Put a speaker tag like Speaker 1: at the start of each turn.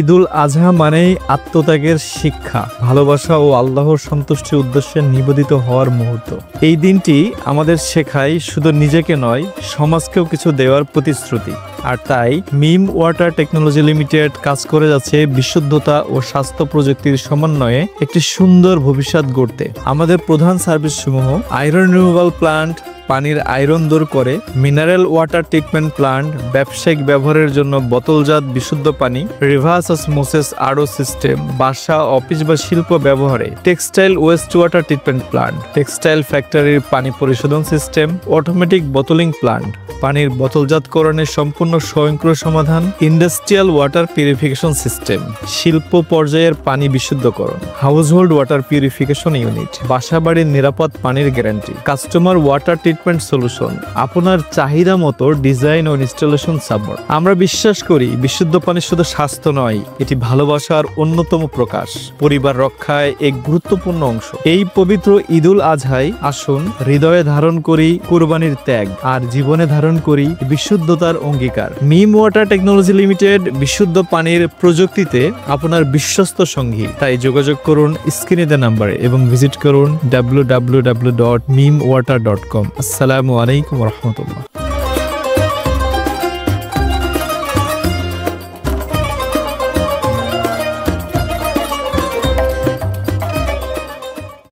Speaker 1: ঈদুল আজহা মানেই আত্মত্যাগের শিক্ষা, ভালোবাসা ও আল্লাহর সন্তুষ্টির উদ্দেশ্যে নিবেদিত হওয়ার মুহূর্ত। এই দিনটি আমাদের শেখায় শুধু নিজেকে নয়, সমাজকেও কিছু দেওয়ার প্রতিশ্রুতি। আর তাই মিম ওয়াটার টেকনোলজি লিমিটেড কাজ করে যাচ্ছে বিশুদ্ধতা ও স্বাস্থ্য প্রযুক্তির সমন্বয়ে একটি সুন্দর ভবিষ্যৎ গড়তে। আমাদের প্রধান সার্ভিস সমূহ আয়রন রিমুভাল প্লান্ট, পানির আয়রন দূর করে, মিনারেল ওয়াটার ট্রিটমেন্ট প্লান্ট, ব্যবসায়িক ব্যবহারের জন্য বোতলজাত বিশুদ্ধ পানি, রিভার্স অসমোসিস আরও সিস্টেম, বাসা, অফিস বা শিল্প ব্যবহারে, textile West water treatment plant, textile ফ্যাক্টরির পানি পরিশোধন সিস্টেম, অটোমেটিক বোতলিং প্লান্ট, পানির বোতলজাতকরণের সম্পূর্ণ স্বয়ংক্রিয় সমাধান, ইন্ডাস্ট্রিয়াল ওয়াটার পিউরিফিকেশন সিস্টেম, শিল্প পর্যায়ের পানি বিশুদ্ধকরণ, হাউসহোল্ড ওয়াটার পিউরিফিকেশন ইউনিট, বাসাবাড়ির নিরাপদ পানির guarantee, customer water treatment solution, আপনার চাহিদা মতো ডিজাইন ও ইনস্টলেশন সাপোর্ট। আমরা বিশ্বাস করি বিশুদ্ধ পানি শুধু স্বাস্থ্য নয়, এটি ভালোবাসার অন্যতম প্রকাশ, পরিবার রক্ষায় এক গুরুত্বপূর্ণ অংশ। এই পবিত্র ঈদুল আজহায় আসুন হৃদয়ে ধারণ করি কুরবানির ত্যাগ, আর জীবনে ধারণ করি বিশুদ্ধতার অঙ্গীকার। মিম ওয়াটার টেকনোলজি লিমিটেড বিশুদ্ধ পানির প্রযুক্তিতে আপনার বিশ্বস্ত সঙ্গী। তাই যোগাযোগ করুন স্ক্রিনে দেওয়া নম্বরে এবং ভিজিট করুন www.mimwater.com। আসসালামু আলাইকুম ওয়া রাহমাতুল্লাহ।